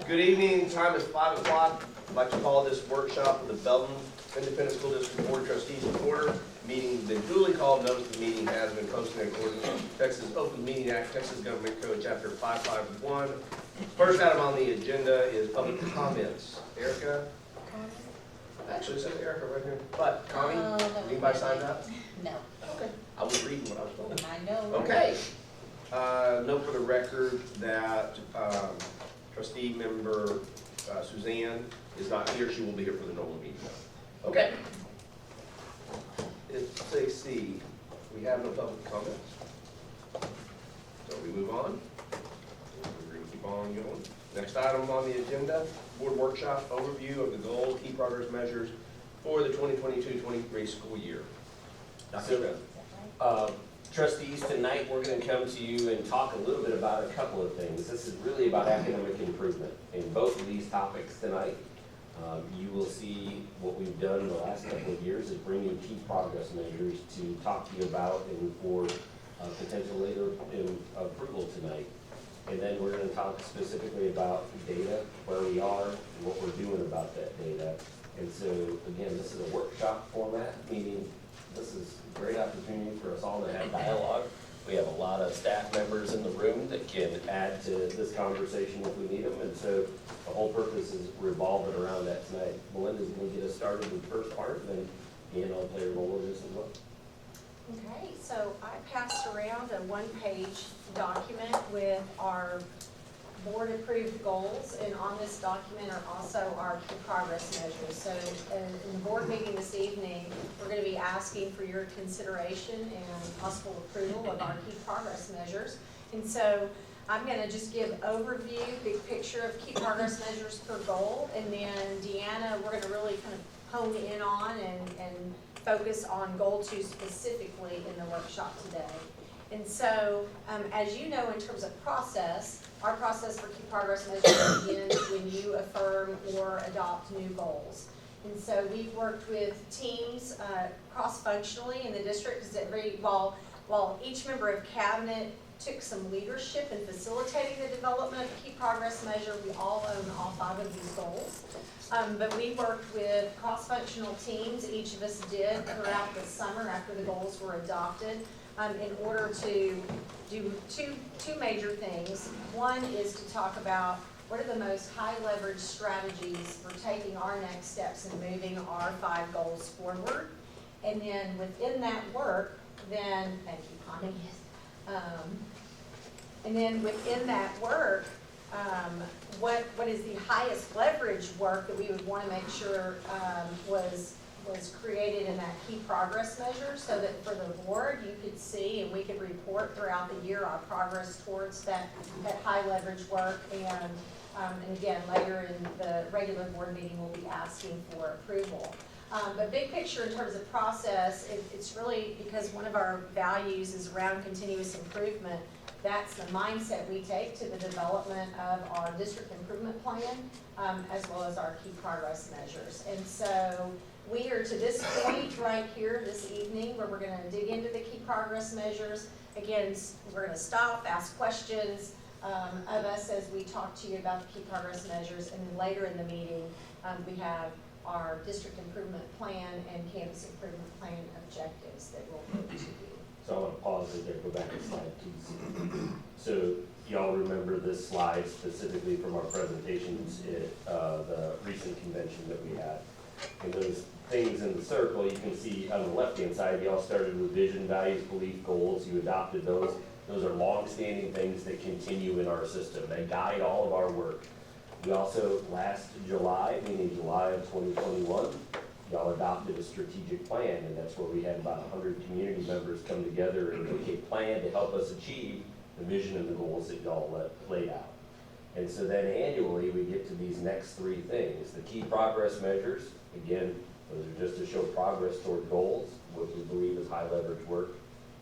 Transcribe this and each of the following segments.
Good evening, time is 5 o'clock. I'd like to call this workshop of the Belton Independent School District Board of Trustees to order. Meeting has been duly called. Notice the meeting has been posted in accordance with Texas Open Meeting Act, Texas Government Code, Chapter 551. First item on the agenda is public comments. Erica? Actually, it says Erica right here. But, Connie, anybody signed up? No. Okay. I was reading what I was told. I know. Okay. Note for the record that trustee member Suzanne is not here. She will be here for the normal meeting. Okay. It's 6C. We have no public comments. So we move on. We're going to keep on going. Next item on the agenda, board workshop overview of the goals, key progress measures for the 2022-23 school year. Dr. Smith. Trustees, tonight we're going to come to you and talk a little bit about a couple of things. This is really about academic improvement. In both of these topics tonight, you will see what we've done in the last couple of years is bringing key progress measures to talk to you about and for potential later approval tonight. And then we're going to talk specifically about data, where we are, and what we're doing about that data. And so, again, this is a workshop format, meaning this is a great opportunity for us all to have dialogue. We have a lot of staff members in the room that can add to this conversation if we need them. And so the whole purpose is revolving around that tonight. Melinda's going to get us started with the first part, and then Ian will play a role in this as well. Okay, so I passed around a one-page document with our board-approved goals, and on this document are also our key progress measures. So in the board meeting this evening, we're going to be asking for your consideration and possible approval of our key progress measures. And so I'm going to just give overview, big picture of key progress measures per goal, and then Deanna, we're going to really kind of hone in on and focus on goal 2 specifically in the workshop today. And so, as you know, in terms of process, our process for key progress measures begins when you affirm or adopt new goals. And so we've worked with teams cross-functionally in the district, because while each member of cabinet took some leadership in facilitating the development of a key progress measure, we all own all 5 of these goals. But we worked with cross-functional teams, each of us did throughout the summer after the goals were adopted, in order to do two major things. One is to talk about what are the most high leverage strategies for taking our next steps and moving our 5 goals forward. And then within that work, thank you, Connie. And then within that work, what is the highest leverage work that we would want to make sure was created in that key progress measure, so that for the board you could see and we could report throughout the year our progress towards that high leverage work. And again, later in the regular board meeting we'll be asking for approval. But big picture in terms of process, it's really because one of our values is around continuous improvement. That's the mindset we take to the development of our district improvement plan, as well as our key progress measures. And so we are to this point right here this evening where we're going to dig into the key progress measures. Again, we're going to stop, ask questions of us as we talk to you about the key progress measures. And then later in the meeting, we have our district improvement plan and campus improvement plan objectives that we'll put to you. So I want to pause it there, go back to slide 2. So y'all remember this slide specifically from our presentations at the recent convention that we had. And those things in the circle, you can see on the left-hand side, y'all started with vision, values, belief, goals. You adopted those. Those are long-standing things that continue in our system. They guide all of our work. We also, last July, meaning July of 2021, y'all adopted a strategic plan, and that's where we had about 100 community members come together and make a plan to help us achieve the vision and the goals that y'all laid out. And so then annually, we get to these next 3 things. The key progress measures, again, those are just to show progress toward goals, what we believe is high leverage work,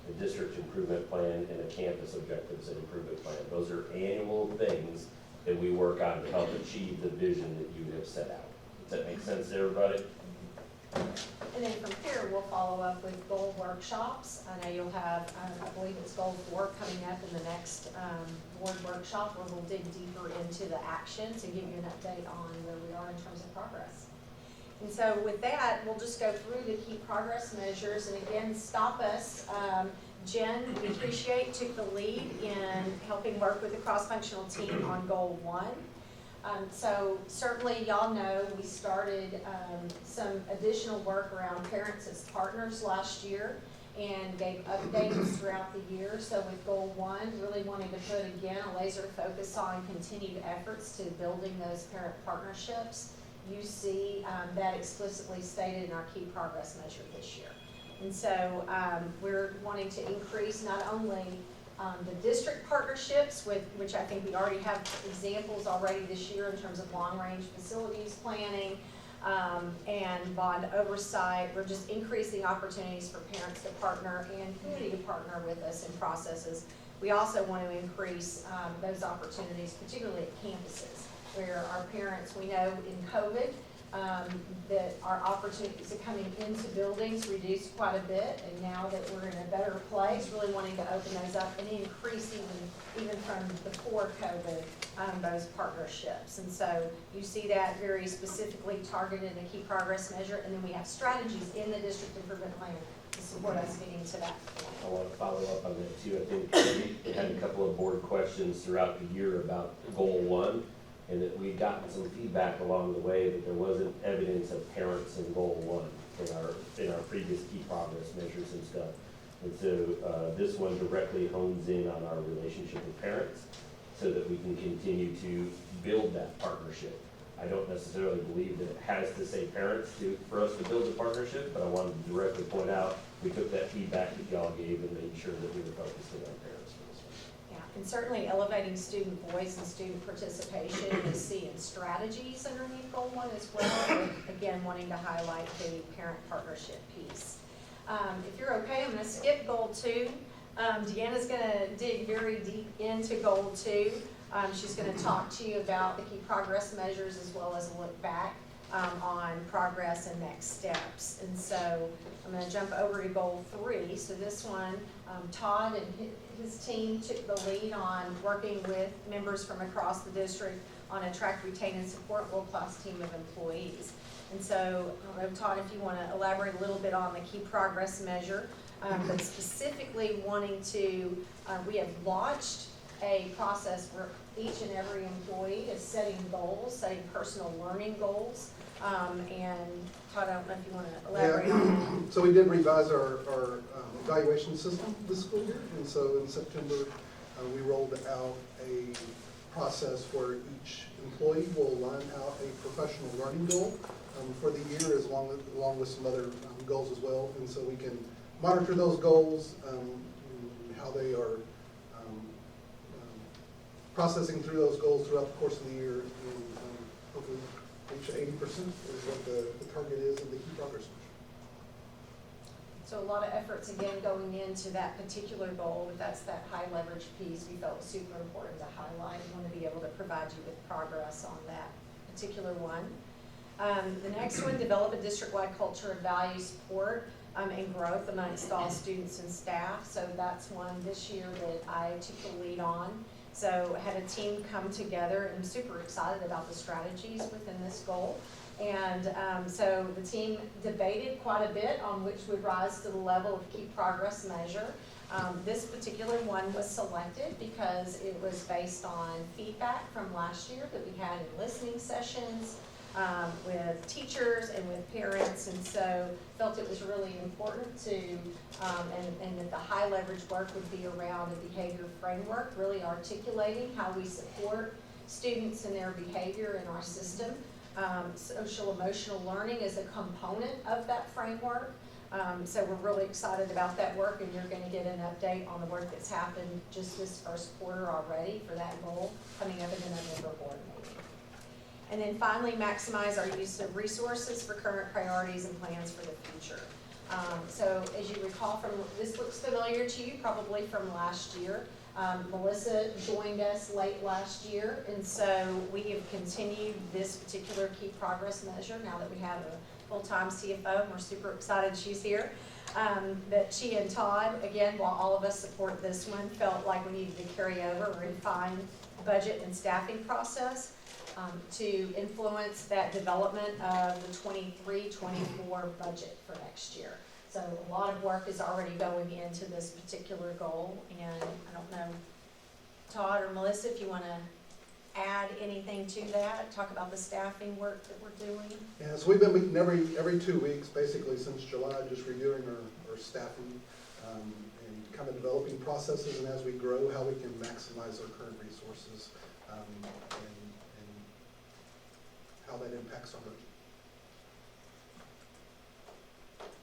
the district improvement plan, and a campus objectives and improvement plan. Those are annual things that we work on to help achieve the vision that you have set out. Does that make sense to everybody? And then from here, we'll follow up with goal workshops. I know you'll have, I believe it's goal 4 coming up in the next board workshop, where we'll dig deeper into the actions and give you an update on where we are in terms of progress. And so with that, we'll just go through the key progress measures, and again, stop us. Jen, we appreciate, took the lead in helping work with the cross-functional team on goal 1. So certainly y'all know we started some additional work around parents as partners last year and gave updates throughout the year. So with goal 1, really wanting to put again a laser focus on continued efforts to building those parent partnerships. You see that explicitly stated in our key progress measure this year. And so we're wanting to increase not only the district partnerships, which I think we already have examples already this year in terms of long-range facilities planning and bond oversight. We're just increasing opportunities for parents to partner and community to partner with us in processes. We also want to increase those opportunities, particularly at campuses, where our parents, we know in COVID, that our opportunities of coming into buildings reduced quite a bit, and now that we're in a better place, really wanting to open those up and increase even from before COVID, those partnerships. And so you see that very specifically targeted in a key progress measure, and then we have strategies in the district improvement plan to support us getting to that point. I want to follow up on that too. I think we had a couple of board questions throughout the year about goal 1. And that we'd gotten some feedback along the way that there wasn't evidence of parents in goal 1 in our previous key progress measures and stuff. And so this one directly hones in on our relationship with parents so that we can continue to build that partnership. I don't necessarily believe that it has to say parents for us to build a partnership, but I wanted to directly point out we took that feedback that y'all gave and made sure that we were focusing on parents for this one. And certainly elevating student voice and student participation is seeing strategies underneath goal 1 as well. And again, wanting to highlight the parent partnership piece. If you're okay, I'm going to skip goal 2. Deanna's going to dig very deep into goal 2. She's going to talk to you about the key progress measures as well as a look back on progress and next steps. And so I'm going to jump over to goal 3. So this one, Todd and his team took the lead on working with members from across the district on attract, retain, and support world-class team of employees. And so, I don't know, Todd, if you want to elaborate a little bit on the key progress measure, but specifically wanting to, we have launched a process where each and every employee is setting goals, setting personal learning goals. And Todd, I don't know if you want to elaborate on that. So we did revise our evaluation system this school year, and so in September we rolled out a process where each employee will line out a professional learning goal for the year, along with some other goals as well, and so we can monitor those goals, how they are processing through those goals throughout the course of the year, and hopefully reach 80% is what the target is in the key progress measure. So a lot of efforts again going into that particular goal, but that's that high leverage piece we felt was super important to highlight and want to be able to provide you with progress on that particular one. The next one, develop a district-wide culture of value, support, and growth amongst all students and staff. So that's one this year that I took the lead on. So had a team come together, and I'm super excited about the strategies within this goal. And so the team debated quite a bit on which would rise to the level of key progress measure. This particular one was selected because it was based on feedback from last year that we had in listening sessions with teachers and with parents, and so felt it was really important to, and that the high leverage work would be around a behavior framework, really articulating how we support students and their behavior in our system. Social emotional learning is a component of that framework. So we're really excited about that work, and you're going to get an update on the work that's happened just this first quarter already for that goal coming up in the November board meeting. And then finally, maximize our use of resources for current priorities and plans for the future. So as you recall from, this looks familiar to you probably from last year. Melissa joined us late last year, and so we have continued this particular key progress measure now that we have a full-time CFO, and we're super excited she's here. That she and Todd, again, while all of us support this one, felt like we needed to carry over or refine budget and staffing process to influence that development of the 23-24 budget for next year. So a lot of work is already going into this particular goal, and I don't know, Todd or Melissa, if you want to add anything to that, talk about the staffing work that we're doing. Yeah, so we've been meeting every 2 weeks, basically since July, just reviewing our staffing and kind of developing processes, and as we grow, how we can maximize our current resources and how that impacts our budget.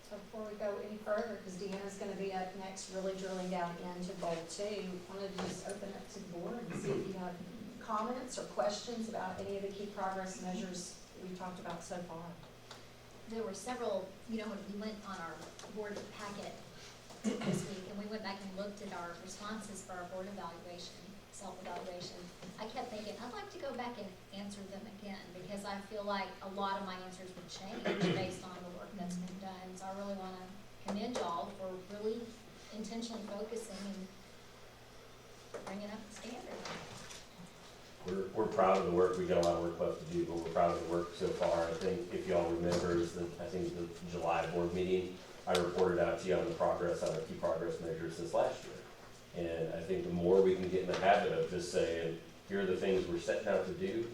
So before we go any further, because Deanna's going to be up next, really drilling down into goal 2, I wanted to just open up to the board and see if you have comments or questions about any of the key progress measures we've talked about so far. There were several, when we went on our board packet this week, and we went back and looked at our responses for our board evaluation, self-evaluation, I kept thinking, I'd like to go back and answer them again, because I feel like a lot of my answers would change based on the work that's been done. So I really want to commend y'all for really intentionally focusing and bringing up the standard. We're proud of the work. We got a lot of work left to do, but we're proud of the work so far. I think if y'all remember, I think the July board meeting, I reported out to you on the progress on our key progress measures since last year. And I think the more we can get in the habit of just saying, here are the things we're setting out to do,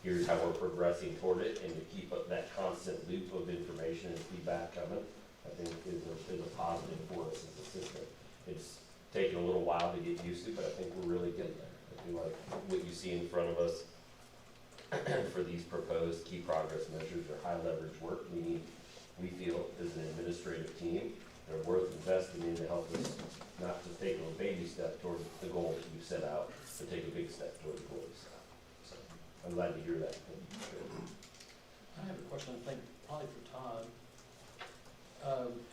here's how we're progressing toward it, and to keep up that constant loop of information and feedback coming, I think is a positive for us as a system. It's taken a little while to get used to, but I think we're really getting there. I feel like what you see in front of us for these proposed key progress measures are high leverage work, meaning we feel as an administrative team, they're worth investing in to help us not just take a little baby step toward the goal that you set out, but take a big step toward the goal you set out. So I'm glad to hear that. I have a question, I think, probably for Todd.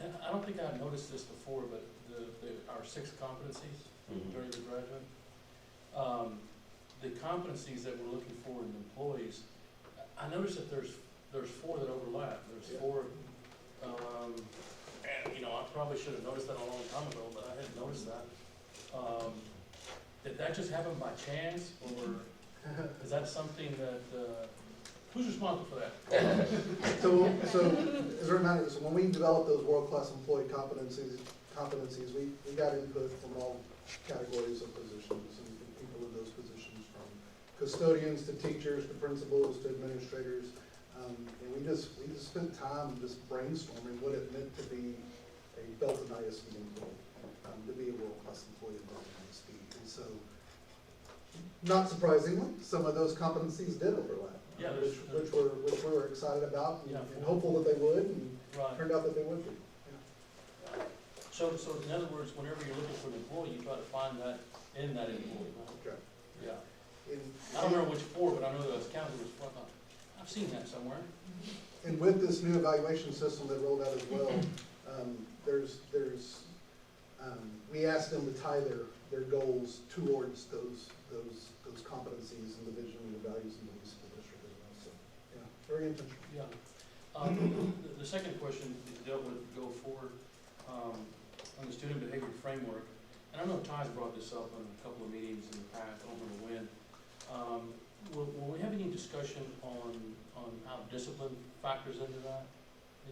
And I don't think I've noticed this before, but our 6 competencies during the graduate. The competencies that we're looking for in employees, I noticed that there's 4 that overlap. There's 4, and I probably should have noticed that a long time ago, but I hadn't noticed that. Did that just happen by chance, or is that something that, who's responsible for that? So as a reminder, so when we developed those world-class employee competencies, we got input from all categories of positions and people in those positions, from custodians to teachers to principals to administrators. And we just spent time just brainstorming what it meant to be a Belton ISD employee, to be a world-class employee at Belton ISD. And so, not surprisingly, some of those competencies did overlap. Yeah, which we were excited about and, Yeah. and hopeful that they would, and Right. turned out that they would be. So in other words, whenever you're looking for an employee, you try to find that in that employee, right? Okay. Yeah. And, I don't remember which 4, but I know that was counted as 4. I've seen that somewhere. and with this new evaluation system that rolled out as well, we asked them to tie their goals towards those competencies and the vision and the values of the school district as well. So, yeah, very intentional. Yeah. The second question dealt with go forward on the student behavior framework. And I know Ty's brought this up in a couple of meetings in the past, I don't remember when. Will we have any discussion on how discipline factors into that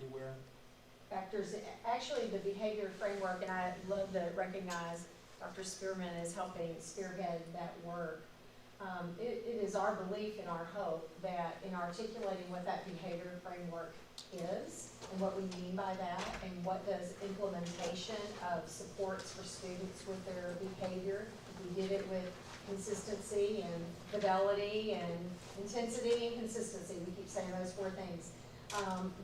anywhere? Factors, actually, the behavior framework, and I love to recognize Dr. Spearman is helping spearhead that work. It is our belief and our hope that in articulating what that behavior framework is and what we mean by that and what does implementation of supports for students with their behavior, we did it with consistency and fidelity and intensity and consistency, we keep saying those 4 things,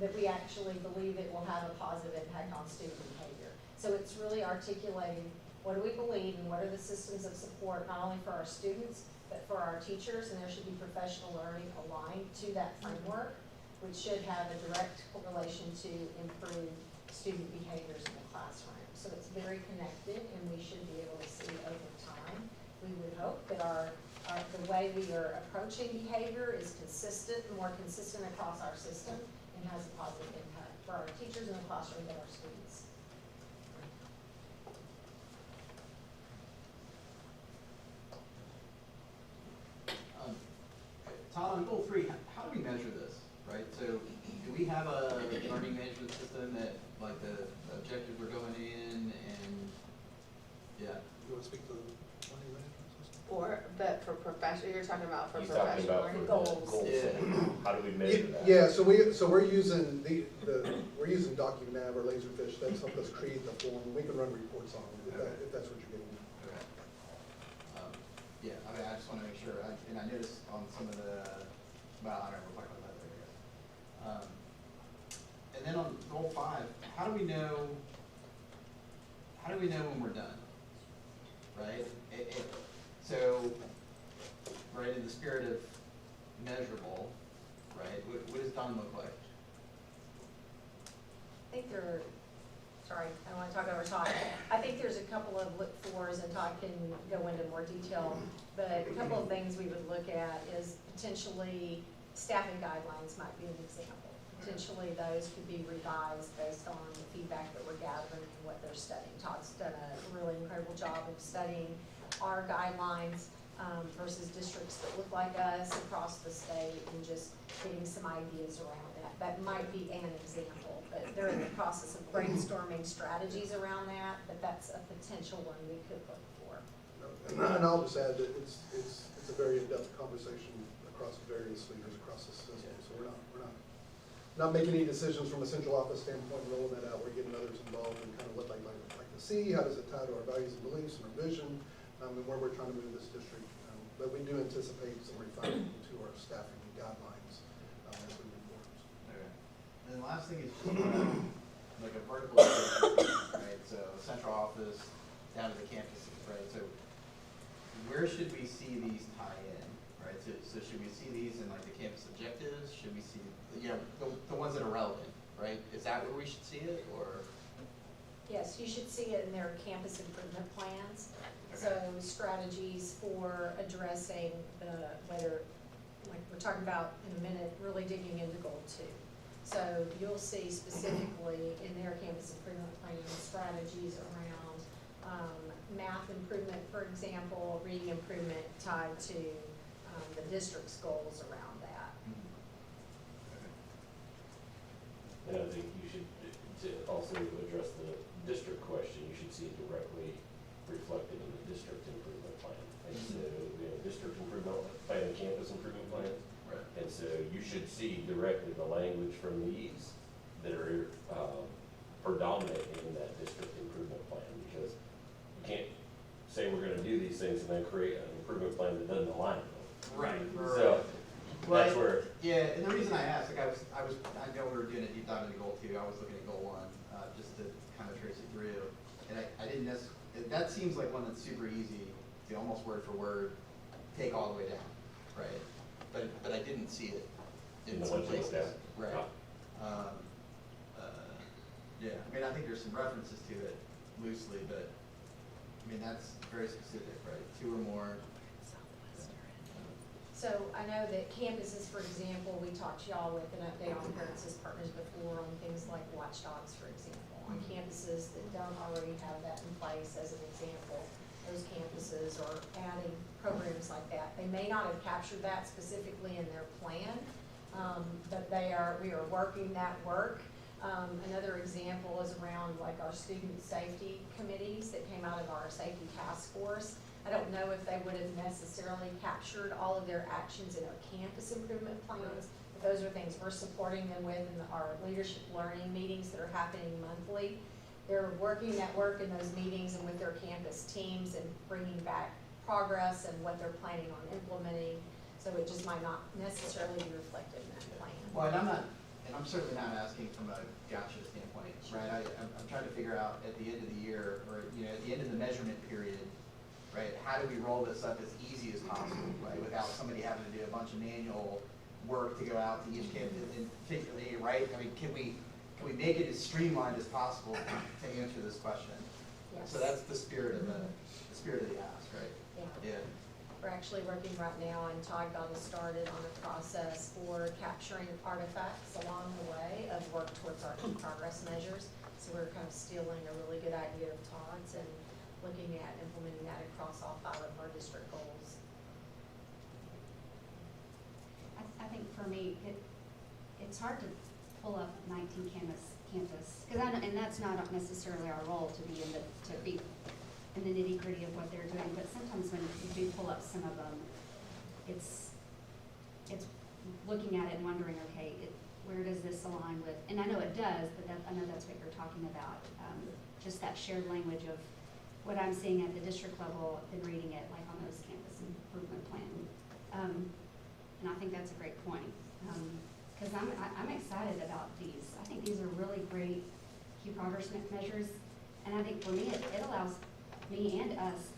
that we actually believe it will have a positive impact on student behavior. So it's really articulating what do we believe and what are the systems of support, not only for our students, but for our teachers, and there should be professional learning aligned to that framework, which should have a direct correlation to improved student behaviors in the classroom. So it's very connected, and we should be able to see over time. We would hope that the way we are approaching behavior is consistent, more consistent across our system, and has a positive impact for our teachers in the classroom and our students. Todd, on goal 3, how do we measure this, right? So do we have a learning management system that, like, the objectives are going in and, yeah? You want to speak to the learning management system? But for professional, you're talking about for He's talking professional about learning? goals. Yeah. How do we measure that? Yeah, so we're using we're using DocuNav or Laserfish. That's helped us create the form. We can run reports on it if that's what you're getting. Okay. Yeah, I mean, I just want to make sure, and I noticed on some of the, well, I don't know, we'll talk about that later, I guess. And then on goal 5, how do we know when we're done, right? So, right, in the spirit of measurable, right, what does done look like? I think sorry, I don't want to talk over Todd. I think there's a couple of look-fors, and Todd can go into more detail, but a couple of things we would look at is potentially staffing guidelines might be an example. Potentially those could be revised based on the feedback that we're gathering and what they're studying. Todd's done a really incredible job of studying our guidelines versus districts that look like us across the state and just getting some ideas around that. That might be an example, but they're in the process of brainstorming strategies around that, but that's a potential one we could look for. And I'll just add that it's a very in-depth conversation across various leaders across the system. So we're not making any decisions from a central office standpoint, rolling that out. We're getting others involved in kind of what they'd like to see, how does it tie to our values and beliefs and our vision, and where we're trying to move this district. But we do anticipate some refinement to our staffing guidelines as we move forward. Okay. And then the last thing is just like a vertical integration, right? So central office down to the campuses, right? So where should we see these tie in, right? So should we see these in like the campus objectives? Should we see, the ones that are relevant, right? Is that where we should see it, or? Yes, you should see it in their campus improvement plans. Okay. So strategies for addressing whether, like we're talking about in a minute, really digging into goal 2. So you'll see specifically in their campus improvement plans, strategies around math improvement, for example, reading improvement tied to the district's goals around that. And I think you should, to also address the district question, you should see it directly reflected in the district improvement plan. And so, district improvement plan and campus improvement plan. Right. And so you should see directly the language from these that are predominant in that district improvement plan, because you can't say we're gonna do these things and then create an improvement plan that doesn't align with them. Right. So, that's where, Yeah, and the reason I asked, like I know we were doing a deep dive into goal 2. I was looking at goal 1, just to kind of trace it through. And I didn't necessarily, that seems like one that's super easy to almost word for word take all the way down, right? But I didn't see it in the some ones you looked places. at. Right. Yeah. Yeah, I mean, I think there's some references to it loosely, but I mean, that's very specific, right? 2 or more. So I know that campuses, for example, we talked to y'all with an update on parents as partners before on things like watchdogs, for example. On campuses that don't already have that in place, as an example, those campuses are adding programs like that. They may not have captured that specifically in their plan, but we are working that work. Another example is around like our student safety committees that came out of our safety task force. I don't know if they would have necessarily captured all of their actions in our campus improvement plans, but those are things we're supporting them with in our leadership learning meetings that are happening monthly. They're working that work in those meetings and with their campus teams and bringing back progress and what they're planning on implementing. So it just might not necessarily be reflected in that plan. Well, and I'm certainly not asking from a gotcha standpoint, right? I'm trying to figure out at the end of the year, or at the end of the measurement period, right? How do we roll this up as easy as possible, right? Without somebody having to do a bunch of manual work to go out to each campus and figure, right? I mean, can can we make it as streamlined as possible to answer this question? Yes. So that's the spirit of the spirit of the ask, right? Yeah. Yeah. We're actually working right now, and Todd got us started on a process for capturing artifacts along the way of work towards our key progress measures. So we're kind of stealing a really good idea of Todd's and looking at implementing that across all 5 of our district goals. I think for me, it's hard to pull up 19 campus, because and that's not necessarily our role to be in the nitty gritty of what they're doing, but sometimes when you do pull up some of them, it's looking at it and wondering, okay, where does this align with, and I know it does, but I know that's what you're talking about, just that shared language of what I'm seeing at the district level and reading it like on those campus improvement plan. And I think that's a great point, because I'm excited about these. I think these are really great key progress measures, and I think for me, it allows me and us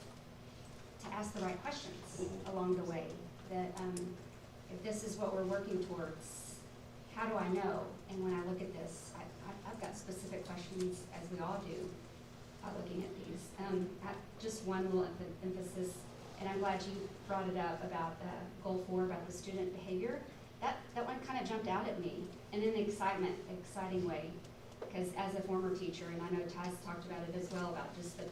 to ask the right questions along the way. That if this is what we're working towards, how do I know? And when I look at this, I've got specific questions, as we all do, looking at these. Just one little emphasis, and I'm glad you brought it up about goal 4 about the student behavior. That one kind of jumped out at me in an exciting way, because as a former teacher, and I know Ty's talked about it as well, about just the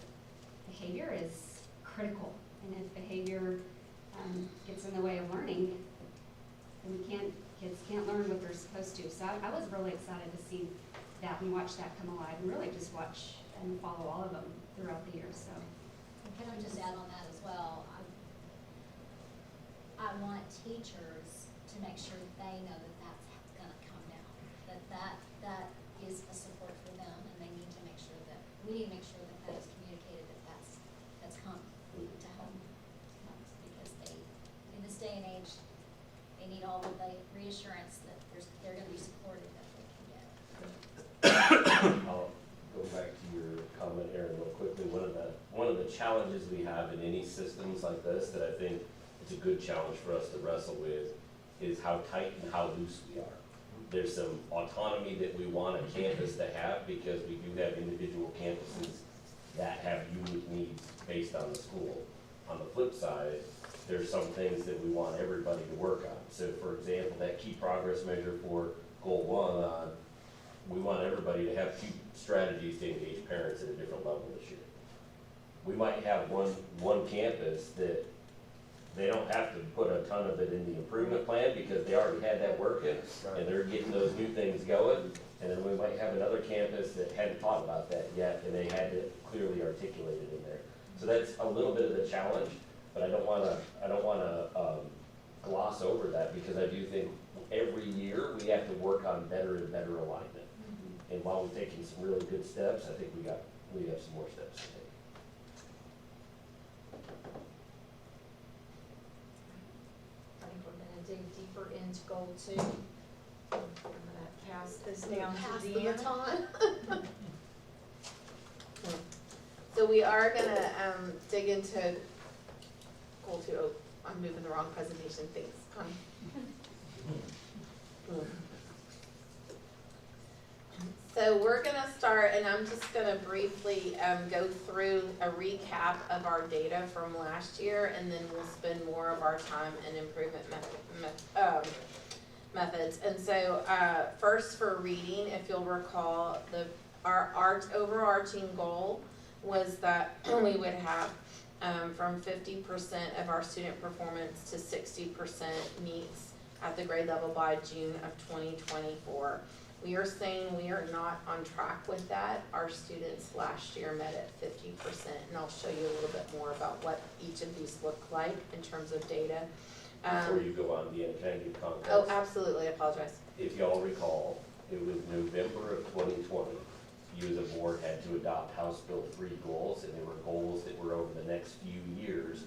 behavior is critical, and if behavior gets in the way of learning, then kids can't learn what they're supposed to. So I was really excited to see that and watch that come alive, and really just watch and follow all of them throughout the year. So Can I just add on that as well? I want teachers to make sure they know that that's gonna come down, that is a support for them, and they need to make sure that, we need to make sure that that is communicated, that's come to home. Because in this day and age, they need all of the reassurance that they're gonna be supported, that they can get. I'll go back to your comment, Aaron, real quickly. One of the challenges we have in any systems like this that I think it's a good challenge for us to wrestle with is how tight and how loose we are. There's some autonomy that we want a campus to have, because we do have individual campuses that have unique needs based on the school. On the flip side, there's some things that we want everybody to work on. So for example, that key progress measure for goal 1, we want everybody to have 2 strategies to engage parents at a different level this year. We might have one campus that they don't have to put a ton of it in the improvement plan, because they already had that working, and they're getting those new things going. And then we might have another campus that hadn't thought about that yet, and they had it clearly articulated in there. So that's a little bit of the challenge, but I don't wanna gloss over that, because I do think every year we have to work on better and better alignment. And while we're taking some really good steps, I think we have some more steps to take. I think we're gonna dig deeper into goal 2. I'm gonna pass this down Pass to the Deanna. baton. So we are gonna dig into goal 2. Oh, I'm moving the wrong presentation, thanks, Connie. So we're gonna start, and I'm just gonna briefly go through a recap of our data from last year, and then we'll spend more of our time in improvement methods. And so first for reading, if you'll recall, our overarching goal was that we would have from 50% of our student performance to 60% meets at the grade level by June of 2024. We are saying we are not on track with that. Our students last year met at 50%, and I'll show you a little bit more about what each of these look like in terms of data. Before you go on, Deanna, can I give context? Oh, absolutely, I apologize. If y'all recall, it was November of 2020. You as a board had to adopt House Bill 3 goals, and they were goals that were over the next few years.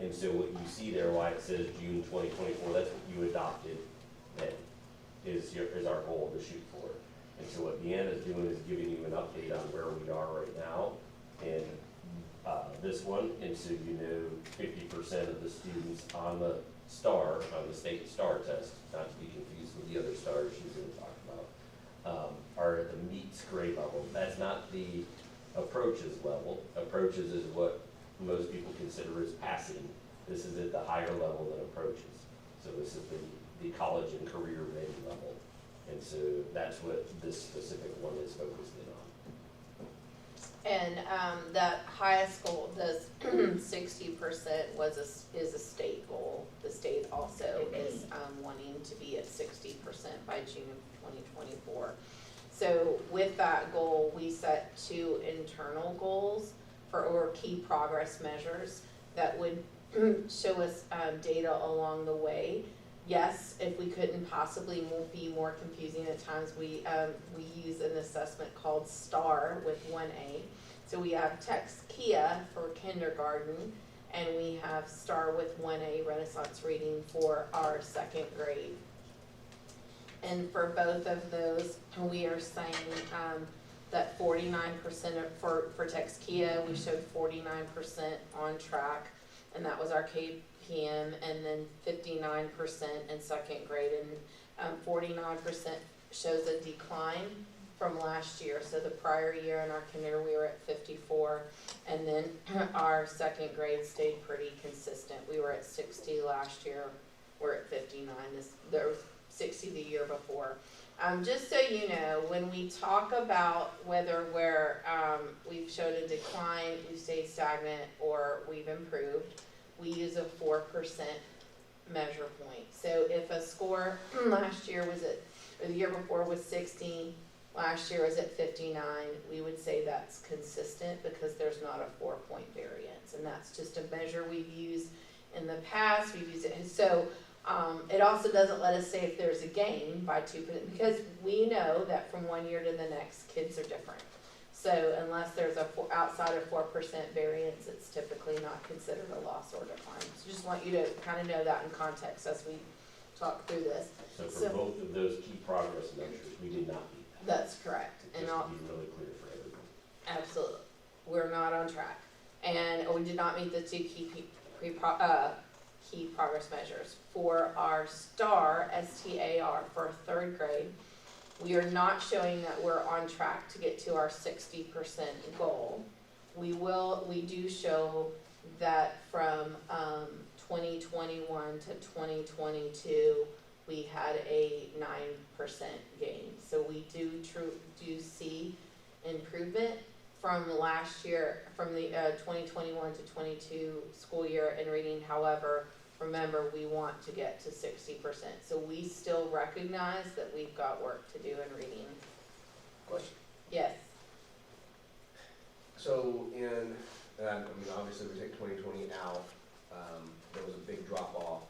And so what you see there, why it says June 2024, that's what you adopted, that is our goal to shoot for. And so what Deanna is doing is giving you an update on where we are right now in this one. And so you know 50% of the students on the state STAR test, not to be confused with the other stars she's going to talk about, are at the approaches level. Approaches is what most people consider as passing. This is at the higher level than approaches. So this is the college and career ready level. And so that's what this specific one is focused in on. And that highest goal, does 60% is a state goal. The state also is wanting to be at 60% by June of 2024. So with that goal, we set 2 internal goals or key progress measures that would show us data along the way. Yes, if we couldn't possibly be more confusing at times, we use an assessment called STAR with 1A. So we have Text Kia for kindergarten, and we have STAR with 1A Renaissance Reading for our 2nd grade. And for both of those, we are saying that 49% for Text Kia, we showed 49% on track, and that was our KPM, and then 59% in 2nd grade, and 49% shows a decline from last year. So the prior year in our kinder, we were at 54, and then our 2nd grade stayed pretty consistent. We were at 60 last year, we're at 59. There was 60 the year before. Just so you know, when we talk about whether we've showed a decline, we've stayed stagnant, or we've improved, we use a 4% measure point. So if a score last year or the year before was 60, last year was at 59, we would say that's consistent because there's not a 4-point variance. And that's just a measure we've used in the past. We've used it. So it also doesn't let us say if there's a gain by 2%, because we know that from one year to the next, kids are different. So unless there's outside of 4% variance, it's typically not considered a loss or decline. So just want you to kind of know that in context as we talk through this. So for both of those key progress measures, we did not meet that. That's correct. Just to be really clear for everyone. Absolutely. We're not on track. And we did not meet the 2 key progress measures. For our STAR, S-T-A-R, for 3rd grade, we are not showing that we're on track to get to our 60% goal. We do show that from 2021 to 2022, we had a 9% gain. So we do see improvement from last year, from the 2021 to 22 school year in reading. However, remember, we want to get to 60%. So we still recognize that we've got work to do in reading. Question. Yes. So obviously we take 2020 out, there was a big drop off.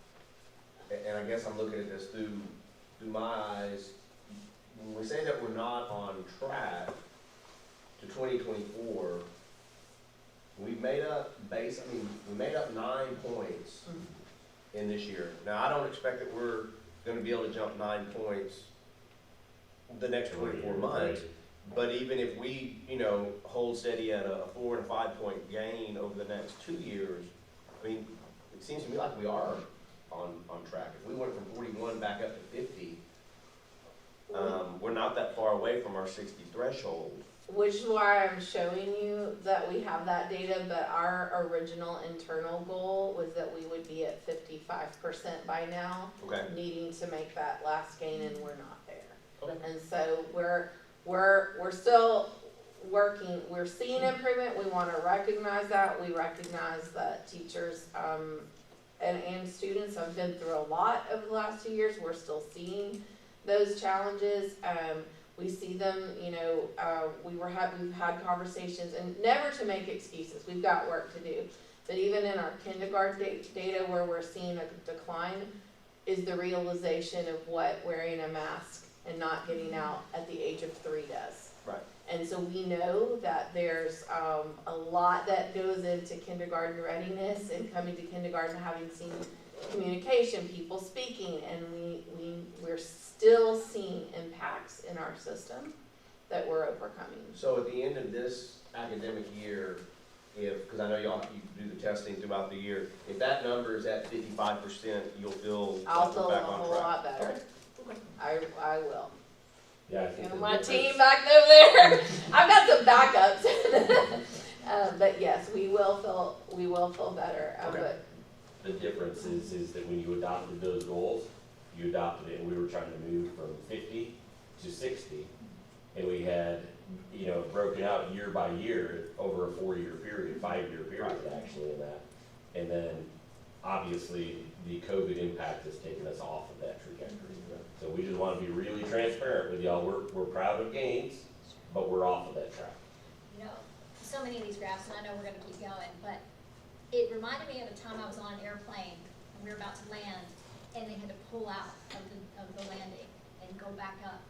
And I guess I'm looking at this through my eyes. When we say that we're not on track to 2024, we made up 9 points in this year. Now, I don't expect that we're gonna be able to jump 9 points the next 24 months. But even if we, hold steady at a 4 and 5 point gain over the next 2 years, I mean, it seems to me like we are on track. If we went from 41 back up to 50, we're not that far away from our 60 threshold. Which is why I'm showing you that we have that data, but our original internal goal was that we would be at 55% by now. Okay. Needing to make that last gain, and we're not there. Okay. And so we're still working, we're seeing improvement, we wanna recognize that. We recognize that teachers, and students have been through a lot over the last 2 years. We're still seeing those challenges. We see them, we've had conversations, and never to make excuses, we've got work to do. But even in our kindergarten data where we're seeing a decline is the realization of what wearing a mask and not getting out at the age of 3 does. Right. And so we know that there's a lot that goes into kindergarten readiness and coming to kindergarten, having seen communication, people speaking, and we're still seeing impacts in our system that we're overcoming. So at the end of this academic year, because I know you do the testing throughout the year, if that number is at 55%, you'll feel I'll like feel we're a back on whole track. lot better. Okay. I will. Yeah, I think the My team difference- back over there. I've got some backups. But yes, we will feel better. Okay. But The difference is that when you adopted those goals, you adopted it, and we were trying to move from 50 to 60. And we had, broken out year by year over a 4-year period, 5-year period actually in that. And then, obviously, the COVID impact has taken us off of that trajectory. So we just want to be really transparent with y'all. We're proud of gains, but we're off of that track. You know, so many of these graphs, and I know we're gonna keep going, but it reminded me of a time I was on an airplane, and we were about to land, and they had to pull out of the landing and go back up.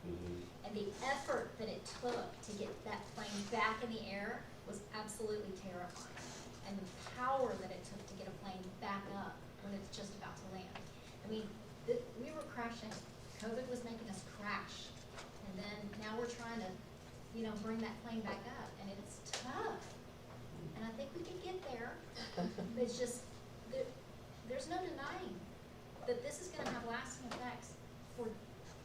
And the effort that it took to get that plane back in the air was absolutely terrifying. And the power that it took to get a plane back up when it's just about to land. I mean, we were crashing. COVID was making us crash. And then now we're trying to, bring that plane back up, and it's tough. And I think we can get there. It's just, there's no denying that this is gonna have lasting effects for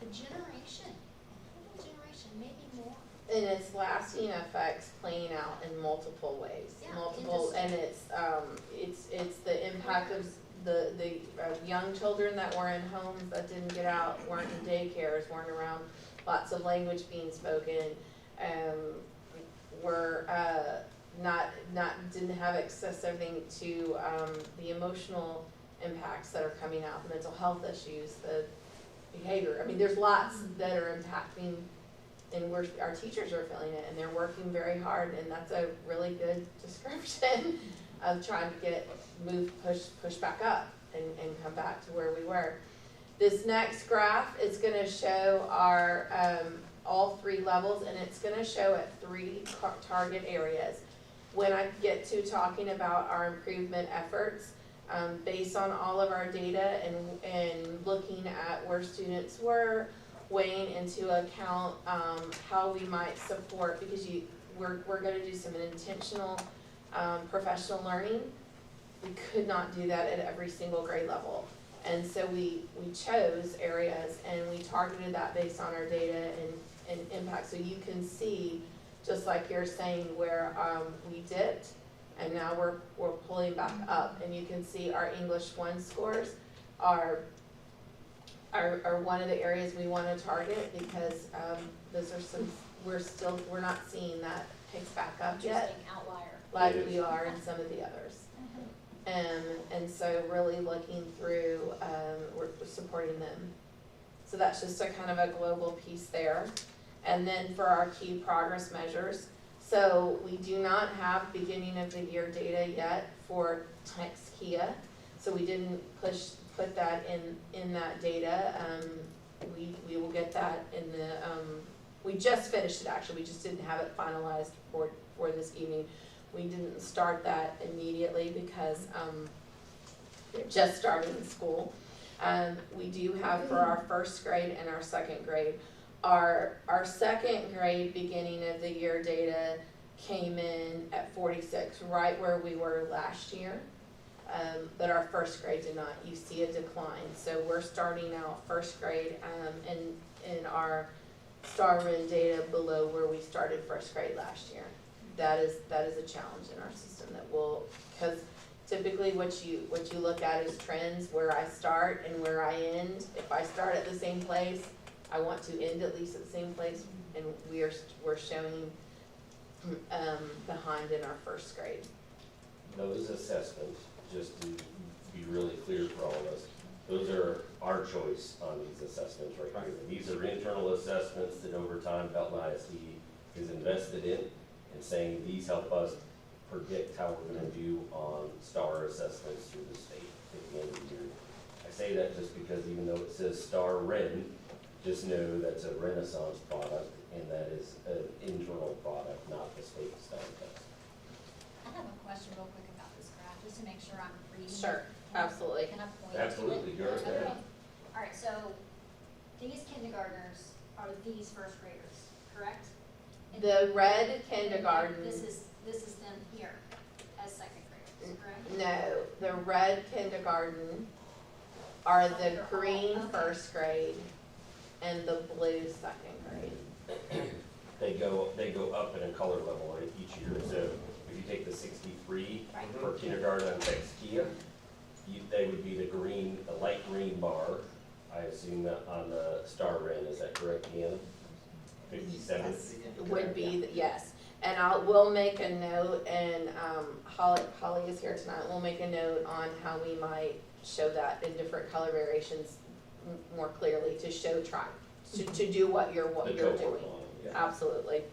a generation, a whole generation, maybe more. and it's lasting effects playing out in multiple ways. Yeah, Multiple, and it's the impact of the young children that were in homes that didn't get out, weren't in daycares, weren't around lots of language being spoken, were didn't have access everything to the emotional impacts that are coming out, the mental health issues, the behavior. I mean, there's lots that are impacting, and our teachers are feeling it, and they're working very hard, and that's a really good description of trying to push back up and come back to where we were. This next graph is gonna show our, all 3 levels, and it's gonna show at 3 target areas. When I get to talking about our improvement efforts, based on all of our data and looking at where students were, weighing into account how we might support, because we're gonna do some intentional professional learning. We could not do that at every single grade level. And so we chose areas and we targeted that based on our data and impact. So you can see, just like you're saying, where we dipped and now we're pulling back up. And you can see our English 1 scores are one of the areas we want to target, because those are some, we're not seeing that picks back up yet, Interesting outlier. like we are in some of the others. And so really looking through, we're supporting them. So that's just a kind of a global piece there. And then for our key progress measures, so we do not have beginning of the year data yet for Kia. So we didn't put that in that data. We will get that in the, we just finished it actually, we just didn't have it finalized for this evening. We didn't start that immediately because they're just starting in school. We do have for our 1st grade and our 2nd grade. Our 2nd grade beginning of the year data came in at 46, right where we were last year. But our 1st grade did not. You see a decline. So we're starting out 1st grade in our star rating data below where we started 1st grade last year. That is a challenge in our system that will, because typically what you look at is trends, where I start and where I end. If I start at the same place, I want to end at least at the same place, and we're showing behind in our 1st grade. Those assessments, just to be really clear for all of us, those are our choice on these assessments right here. These are internal assessments that over time Belton ISD is invested in, and saying these help us predict how we're gonna do on star assessments through the state at the end of the year. I say that just because even though it says star REN, just know that's a Renaissance product, and that is an internal product, not the state star test. I have a question real quick about this graph, just to make sure I'm reading. Sure, it. absolutely. Can I point to it? Absolutely, go right ahead. Okay. All right, so these kindergartners are these 1st graders, correct? And The red kindergarten. This is them here as 2nd graders, correct? No, the red kindergarten are the They're all- green okay. 1st grade and the blue 2nd grade. color level right, each year. So if you take the 63 Right. for kindergarten on Texas, they would be the green, the light green bar. I assume that on the Star Ren, is that correct, Deanna? 57? Yes, it would be, yes. And we'll make a note, and Holly is here tonight, we'll make a note on how we might show that in different color variations more clearly to show to do what you're The doing. cohort line, yeah. Absolutely.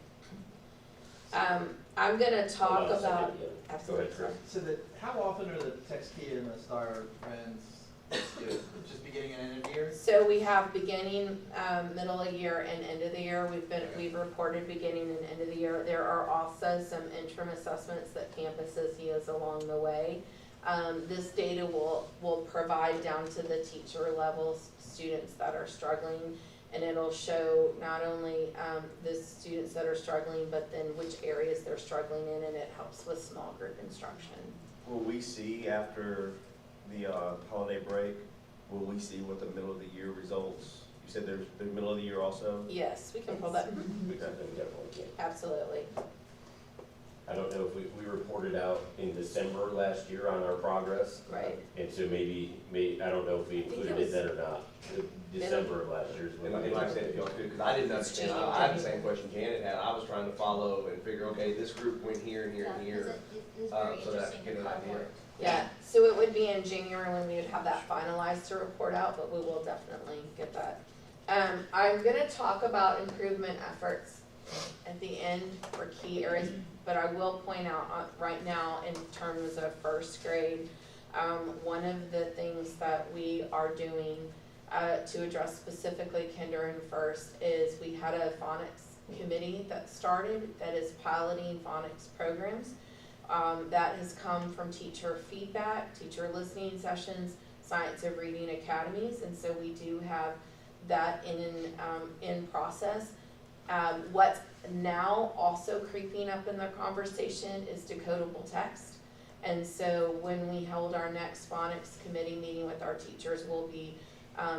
I'm gonna talk Hold on a second, about, Deanna. Go absolutely, ahead, Chris. So how often are the Texkia and the Star Friends just beginning and end of year? So we have beginning, middle of the year and end of the year. We've reported beginning and end of the year. There are also some interim assessments that campuses use along the way. This data will provide down to the teacher levels, students that are struggling, and it'll show not only, the students that are struggling, but then which areas they're struggling in, and it helps with small group instruction. Will we see after the holiday break, will we see what the middle of the year results? You said there's the middle of the year also? Yes, we can pull that, We definitely can. absolutely. I don't know if we reported out in December last year on our progress. Right. And so maybe, I don't know if we I think it included it was then or not. December of last year's. when And we- like I said, if y'all could, because I didn't understand, I had the same question Janet had, I was trying to follow and figure, okay, this group went here and here and Yeah, here. It is very So that I interesting can to get an idea. cohort. Yeah, so it would be in January when we would have that finalized to report out, but we will definitely get that. I'm gonna talk about improvement efforts at the end for key areas, but I will point out right now in terms of first grade, one of the things that we are doing to address specifically kinder and first is we had a phonics committee that started that is piloting phonics programs. That has come from teacher feedback, teacher listening sessions, Science of Reading academies, and so we do have that in process. What's now also creeping up in the conversation is decodable text. And so when we hold our next phonics committee meeting with our teachers, we'll be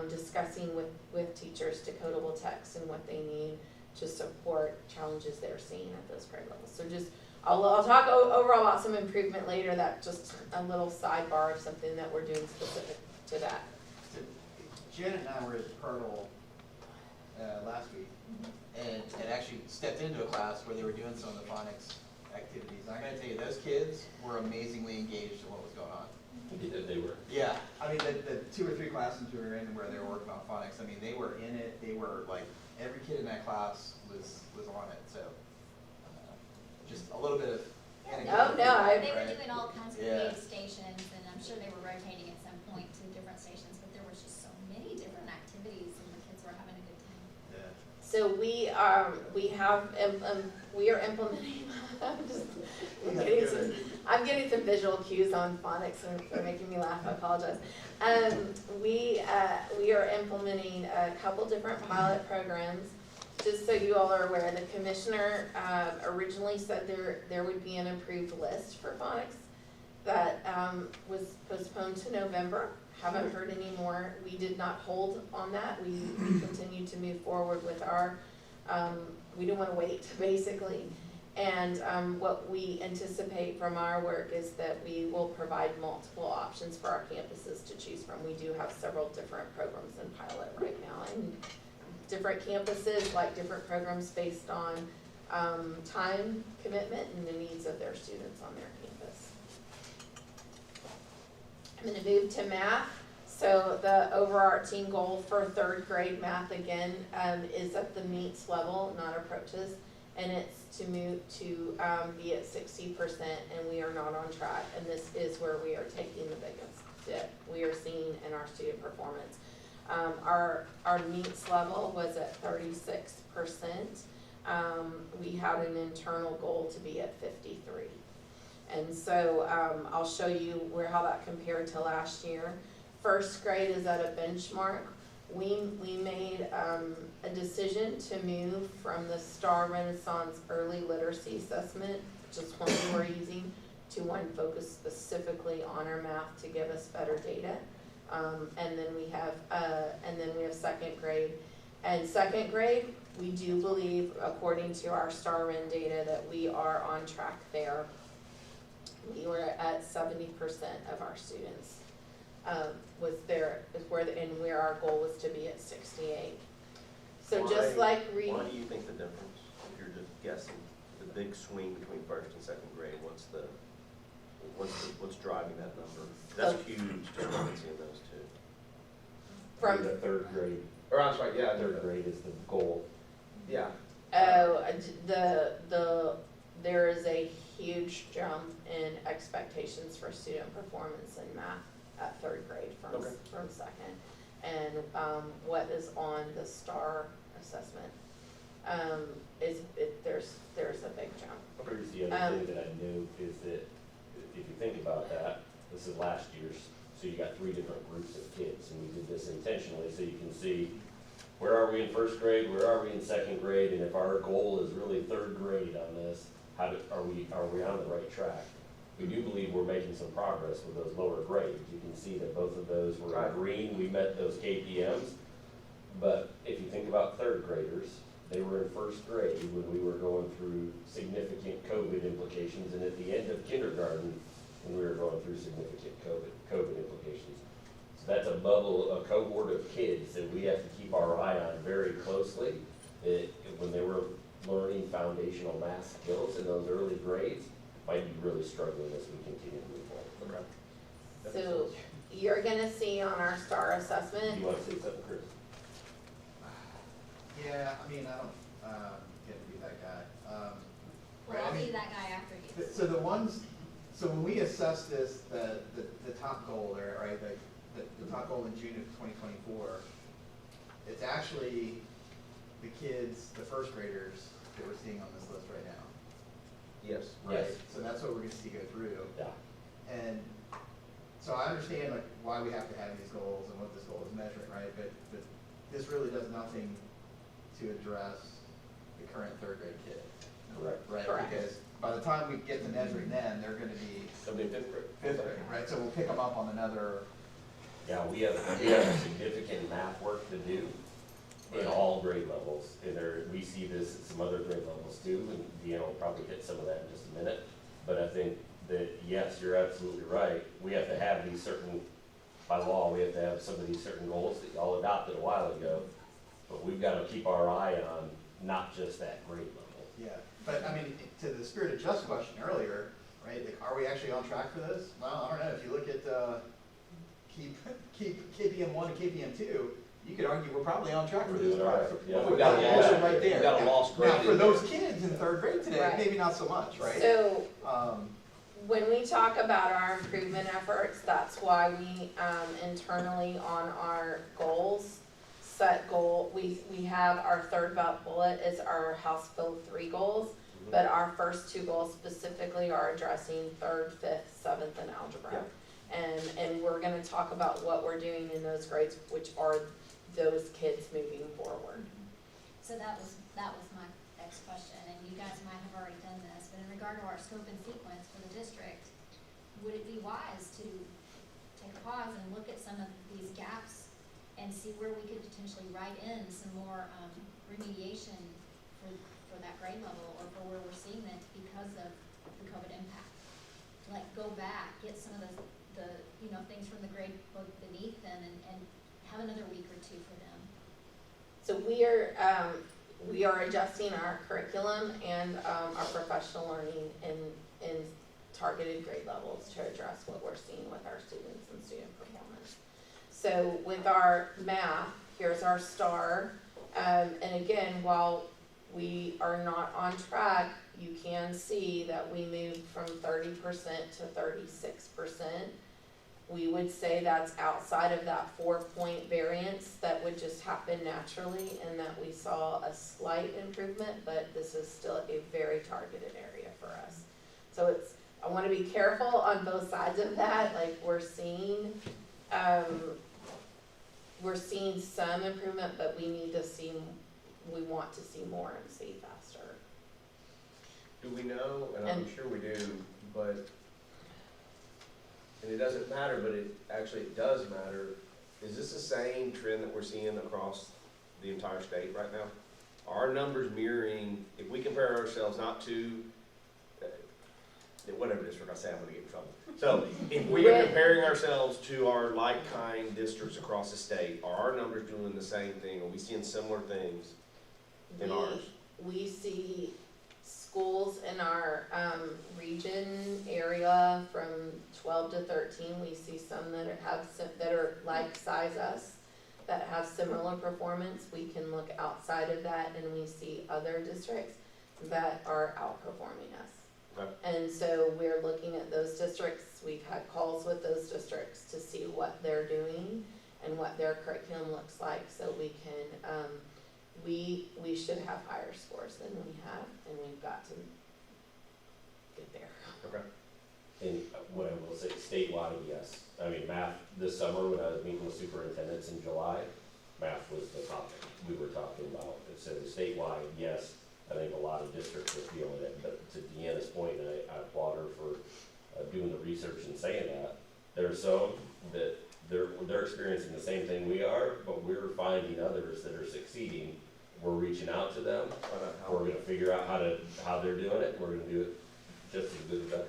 discussing with teachers decodable text and what they need to support challenges they're seeing at those grade levels. So just I'll talk overall about some improvement later, that just a little sidebar of something that we're doing specific to that. So Janet and I were at Purtle last week, and actually stepped into a class where they were doing some of the phonics activities. And I'm gonna tell you, those kids were amazingly engaged in what was going on. They were. Yeah, I mean, the 2 or 3 classrooms we were in where they were working on phonics, I mean, they were in it, they were like, every kid in that class was on it, so. Just a little bit of anecdotal. No, I- They were right? doing all kinds of Yeah. creative stations, and I'm sure they were rotating at some point to different stations, but there was just so many different activities, and the kids were having a good time. Yeah. So we are implementing, I'm getting some visual cues on phonics and they're making me laugh, I apologize. We are implementing a couple different pilot programs. Just so you all are aware, the commissioner originally said there would be an approved list for phonics that was postponed to November. Haven't heard any more. We did not hold on that. We continued to move forward with our, we didn't want to wait, basically. And what we anticipate from our work is that we will provide multiple options for our campuses to choose from. We do have several different programs in pilot right now, and different campuses like different programs based on time commitment and the needs of their students on their campus. I'm gonna move to math. So the overarching goal for 3rd grade math again is at the meets level, not approaches, and it's to move to be at 60%, and we are not on track. And this is where we are taking the biggest dip we are seeing in our student performance. Our meets level was at 36%. We had an internal goal to be at 53. And so I'll show you how that compared to last year. 1st grade is at a benchmark. We made a decision to move from the Star Renaissance Early Literacy Assessment, which is one we were using, to one focused specifically on our math to give us better data. And then we have 2nd grade, And second grade, we do believe, according to our Star Win data, that we are on track there. We were at 70% of our students, and where our goal was to be at 68. So just like Why do you think the difference, if you're just guessing, the big swing between first and second grade, what's driving that number? That's huge discrepancy in those two. from, The third grade, Or I'm sorry, yeah, third grade is the goal. yeah. there is a huge jump in expectations for student performance in math at third grade Okay. from second. And, what is on the STAR assessment, there's a big jump. Here's the other thing that I note is that if you think about that, this is last year's, so you got 3 different groups of kids, and we did this intentionally so you can see where are we in first grade, where are we in second grade, and if our goal is really third grade on this, are we on the right track? We do believe we're making some progress with those lower grades. You can see that both of those were Right. in green, we met those KPMs. But if you think about third graders, they were in first grade when we were going through significant COVID implications, and at the end of kindergarten, when we were going through significant COVID implications. So that's a cohort of kids that we have to keep our eye on very closely. When they were learning foundational math skills in those early grades, might be really struggling as we continue to move forward. Okay. So you're gonna see on our STAR Do assessment, you want to say something, Chris? Yeah, I mean, I don't, get to be that guy. Well, Right, I I'll be mean, that guy after you. So when we assess this, the top goal there, right, the top goal in June of 2024, it's actually the kids, the first graders that we're seeing on this list right now. Yes. Right, Yes. so that's what we're gonna see go through. Yeah. And so I understand like why we have to have these goals and what this goal is measuring, right? But this really does nothing to address the current third grade kid. Correct. Right, Correct. because by the time we get to measuring them, they're gonna be Somebody in fifth grade. fifth grade, right? So we'll pick them up on another, Yeah, we have significant math work to do in all grade levels. And we see this at some other grade levels too, and Deanna will probably hit some of that in just a minute. But I think that, yes, you're absolutely right. We have to have these certain, by law, we have to have some of these certain goals that y'all adopted a while ago. But we've got to keep our eye on not just that grade level. yeah. But I mean, to the spirit of Jeff's question earlier, right, like, are we actually on track for this? Well, I don't know. If you look at, keep KPM 1 and KPM 2, you could argue we're probably on track for We're this. doing all right, yeah. We've got a loss right there. We've got a lost grade Now, for in those there. kids in third grade today, Right. maybe not so much, right? so Um, when we talk about our improvement efforts, that's why we, internally on our goals, set goal, we have our third bullet is our House Bill 3 goals, but our first 2 goals specifically are addressing third, fifth, seventh, and algebra. And we're gonna talk about what we're doing in those grades, which are those kids moving forward. So that was my next question, and you guys might have already done this, but in regard to our scope and sequence for the district, would it be wise to take a pause and look at some of these gaps and see where we could potentially write in some more remediation for that grade level, or for where we're seeing it because of the COVID impact? Like, go back, get some of the things from the grade book beneath them and have another week or 2 for them. So we are adjusting our curriculum and, our professional learning in targeted grade levels to address what we're seeing with our students and student performance. So with our math, here's our STAR, and again, while we are not on track, you can see that we moved from 30% to 36%. We would say that's outside of that 4-point variance that would just happen naturally, and that we saw a slight improvement, but this is still a very targeted area for us. So I wanna be careful on both sides of that, like we're seeing some improvement, but we want to see more and see faster. Do we know, and I'm sure we do, but, and it doesn't matter, but it does matter, is this the same trend that we're seeing across the entire state right now? Are our numbers mirroring, if we compare ourselves not to, whatever district I say, I'm gonna get in trouble. So if we are comparing ourselves to our like-kind districts across the state, are our numbers doing the same thing? Are we seeing similar things in ours? We see schools in our, region area from 12 to 13. We see some that that are like size us, that have similar performance. We can look outside of that and we see other districts that are outperforming us. Okay. And so we're looking at those districts. We've had calls with those districts to see what they're doing and what their curriculum looks like, so we can, we should have higher scores than we have, and we've got to get there. Okay. And what I will say, statewide, yes. I mean, math, this summer when I was meeting with superintendents in July, math was the topic we were talking about. And so statewide, yes, I think a lot of districts are feeling it. But to Deanna's point, and I applaud her for doing the research and saying that, there are some that they're experiencing the same thing we are, but we're finding others that are succeeding. We're reaching out to them. We're gonna figure out how they're doing it. We're gonna do it just as good as better.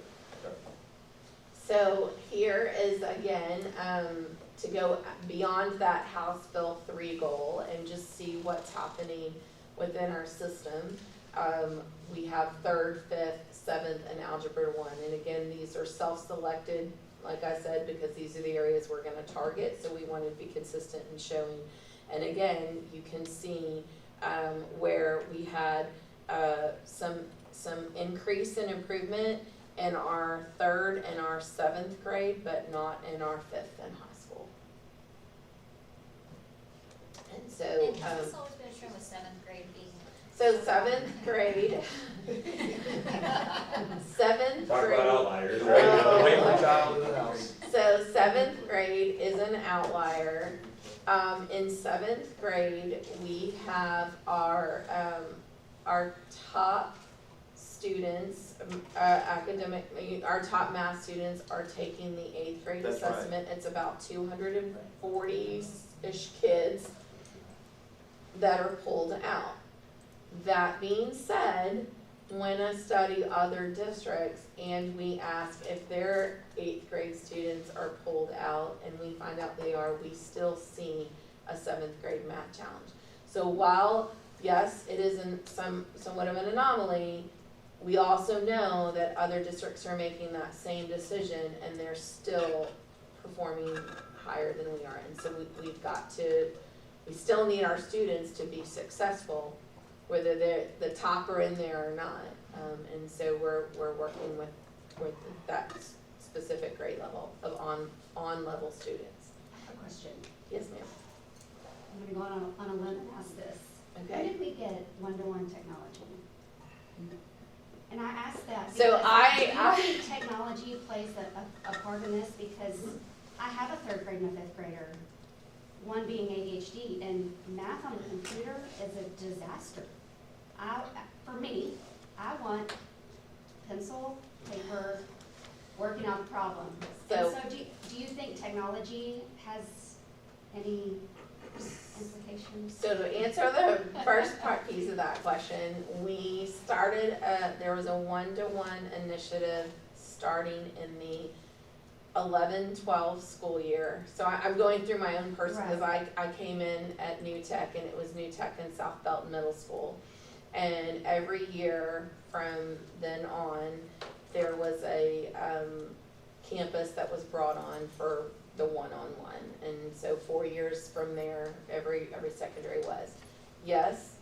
So here is again, to go beyond that House Bill 3 goal and just see what's happening within our system. We have 3rd, 5th, 7th, and Algebra 1. And again, these are self-selected, like I said, because these are the areas we're gonna target, so we wanted to be consistent in showing. And again, you can see where we had some increase in improvement in our 3rd and our 7th grade, but not in our 5th and high school. And so, And has this always been a trend with 7th grade being? so 7th grade, 7th Talk grade. about outliers, right? Wait for child in the house. So 7th grade is an outlier. In 7th grade, we have our top students, academically, our top math students are taking the 8th grade That's right. assessment. It's about 240-ish kids that are pulled out. That being said, when I study other districts and we ask if their 8th grade students are pulled out and we find out they are, we still see a 7th grade math challenge. So while, yes, it is somewhat of an anomaly, we also know that other districts are making that same decision and they're still performing higher than we are. And so we still need our students to be successful, whether they're the topper in there or not. And so we're working with that specific grade level of on-level students. I have a question. Yes, ma'am. I'm gonna go on a limb and ask this. When Okay. did we get one-to-one technology? And I ask that So because I- do you think technology plays a part in this? Because I have a 3rd grade and a 5th grader, one being ADHD, and math on the computer is a disaster. For me, I want pencil, paper, working out the problem. So- And so do you think technology has any implications? So to answer the first piece of that question, we started, there was a 1-to-1 initiative starting in the 11-12 school year. So I'm going through my own person, because I came in at New Tech, and it was New Tech and South Belton Middle School. And every year from then on, there was a campus that was brought on for the one-on-one. And so 4 years from there, every secondary was. Yes,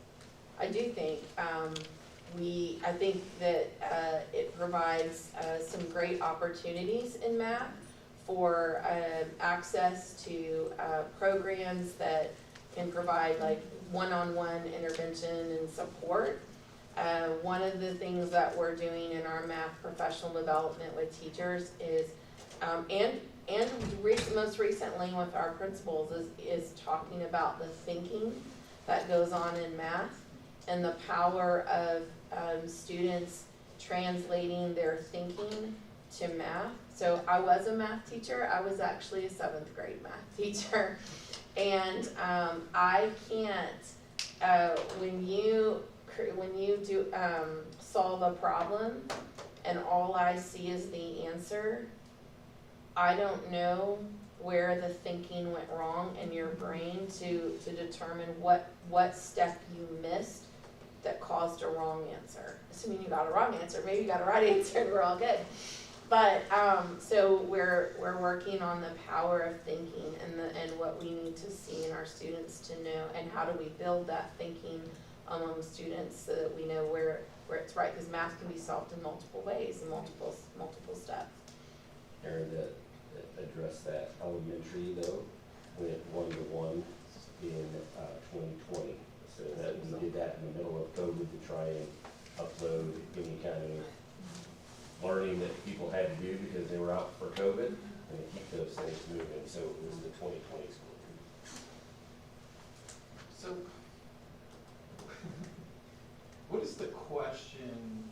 I do think, I think that it provides some great opportunities in math for access to programs that can provide like one-on-one intervention and support. One of the things that we're doing in our math professional development with teachers is, most recently with our principals, is talking about the thinking that goes on in math and the power of students translating their thinking to math. So I was a math teacher. I was actually a 7th grade math teacher. And, I can't, when you do, solve a problem and all I see is the answer, I don't know where the thinking went wrong in your brain to determine what step you missed that caused a wrong answer. Assuming you got a wrong answer, maybe you got a right answer and we're all good. But, so we're working on the power of thinking and what we need to see in our students to know, and how do we build that thinking among students so that we know where it's right, because math can be solved in multiple ways, in multiple steps. Aaron, to address that elementary though, went 1-to-1 in 2020. So that we did that in the middle of COVID to try and upload any kind of learning that people had to do because they were out for COVID, and to keep those things moving. So it was the 2020 school year. So, what is the question,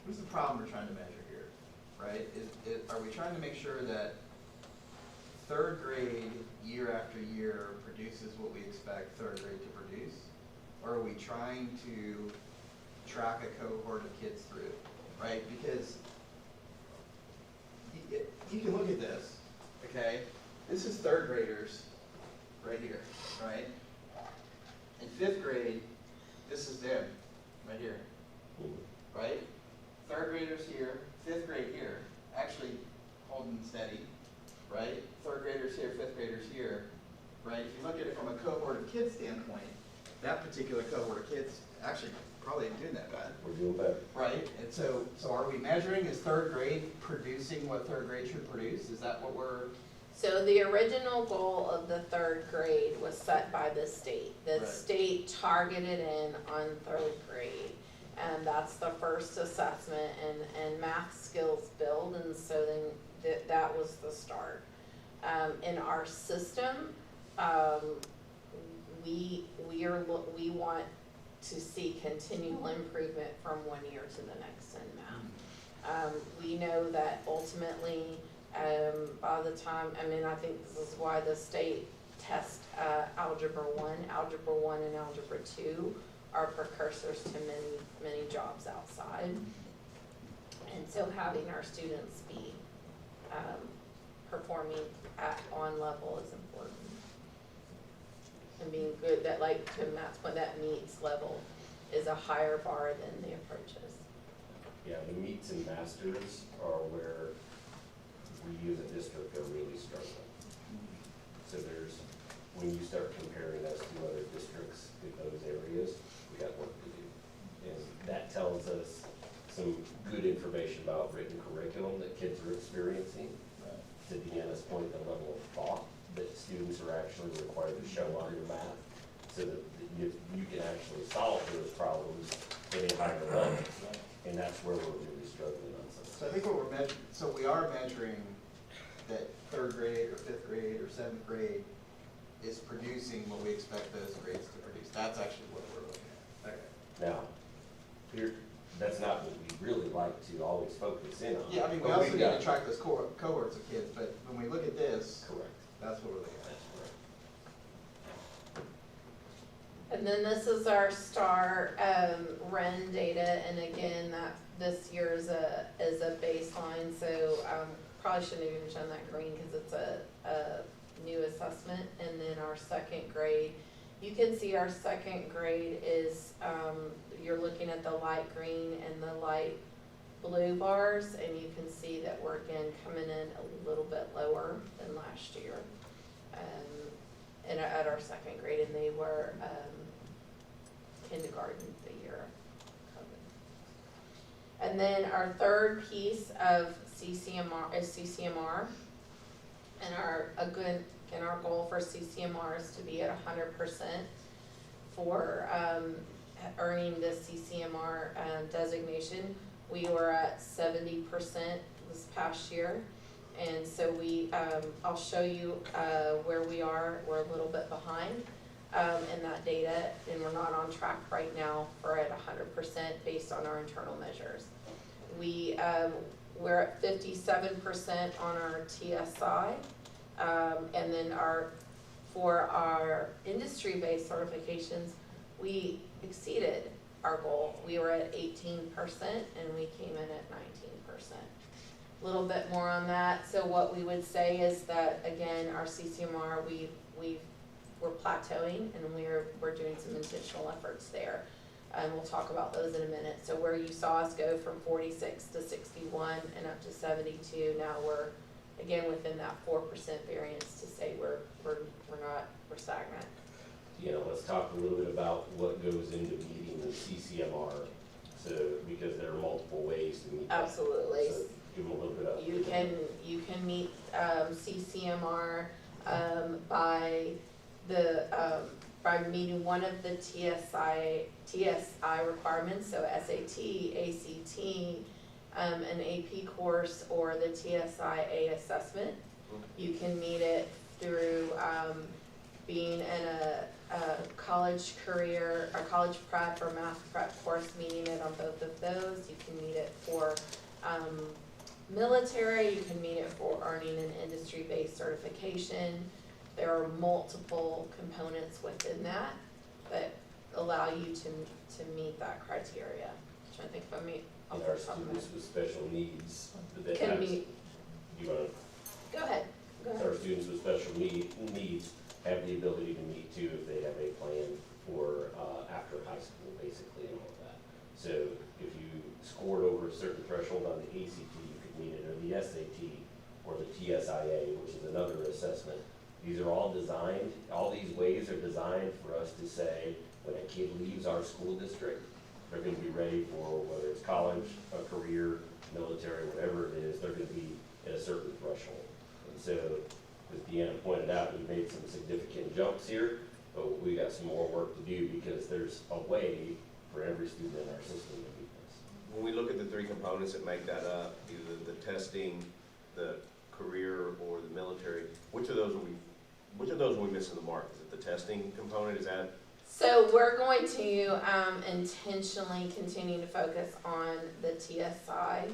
what is the problem we're trying to measure here, right? Are we trying to make sure that third grade, year after year, produces what we expect third grade to produce? Or are we trying to track a cohort of kids through, right? Because you can look at this, okay? This is third graders right here, right? In fifth grade, this is them right here, right? Third graders here, fifth grade here, actually holding steady, right? Third graders here, fifth graders here, right? If you look at it from a cohort of kids standpoint, that particular cohort of kids actually probably ain't doing that bad. We're doing better. Right, and so are we measuring, is third grade producing what third grade should produce? Is that what we're? So the original goal of the third grade was set by the state. The Right. state targeted in on third grade, and that's the first assessment, and math skills build, and so then that was the start. In our system, we want to see continual improvement from one year to the next in math. We know that ultimately, by the time, I think this is why the state test Algebra 1 and Algebra 2 are precursors to many jobs outside. And so having our students be performing on level is important. And being good, that, like to Matt's point, that meets level is a higher bar than the approaches. Yeah, the meets and masters are where we as a district are really struggling. So when you start comparing us to other districts in those areas, we got work to do. And that tells us some good information about written curriculum that kids are experiencing. To Deanna's point, the level of thought that students are actually required to show on your math, so that you can actually solve those problems at a higher level. And that's where we're really struggling on some. So I think what we're measuring, so we are measuring that third grade or fifth grade or seventh grade is producing what we expect those grades to produce. That's actually what we're looking at. Okay. Now, that's not what we really like to always focus in on. Yeah, we But also we've need got- to track those cohorts of kids, but when we look at this, Correct. that's what we're looking at. That's correct. And then this is our STAR REN data, and again, that this year is a baseline, so probably shouldn't have even shown that green because it's a new assessment. And then our second grade, you can see our second grade is, you're looking at the light green and the light blue bars, and you can see that we're again coming in a little bit lower than last year. And at our second grade, and they were kindergarten the year of COVID. And then our third piece of CCMR is CCMR, and our goal for CCMR is to be at 100% for earning this CCMR designation. We were at 70% this past year, and so I'll show you where we are. We're a little bit behind in that data, and we're not on track right now for at 100% based on our internal measures. We're at 57% on our TSI, and then our for our industry-based certifications, we exceeded our goal. We were at 18% and we came in at 19%. A little bit more on that. So what we would say is that, again, our CCMR, we're plateauing and we're doing some intentional efforts there. And we'll talk about those in a minute. So where you saw us go from 46 to 61 and up to 72, now we're, again, within that 4% variance to say we're stagnant. Let's talk a little bit about what goes into meeting the CCMR. So, because there are multiple ways to meet that. Absolutely. So give them a little bit of. You can meet CCMR by meeting one of the TSI requirements, so SAT, ACT, an AP course, or the TSIA assessment. You can meet it through being in a college career, or college prep or math prep course, meeting it on both of those. You can meet it for military, you can meet it for earning an industry-based certification. There are multiple components within that allow you to meet that criteria. I'm trying to think if I meet. And our students with special needs, that Can have, be, you wanna, go ahead. our students with special needs have the ability to meet too if they have a plan for, after high school, basically, and all of that. So if you scored over a certain threshold on the ACT, you could meet it, or the SAT, or the TSIA, which is another assessment. These are all designed, all these ways are designed for us to say, when a kid leaves our school district, they're gonna be ready for whether it's college, a career, military, whatever it is, they're gonna be at a certain threshold. And so, as Deanna pointed out, we made some significant jumps here, but we got some more work to do because there's a way for every student in our system to meet this. When we look at the three components that make that up, either the testing, the career, or the military, which of those are we missing the mark? Is it the testing component? Is that? So we're going to intentionally continue to focus on the TSI,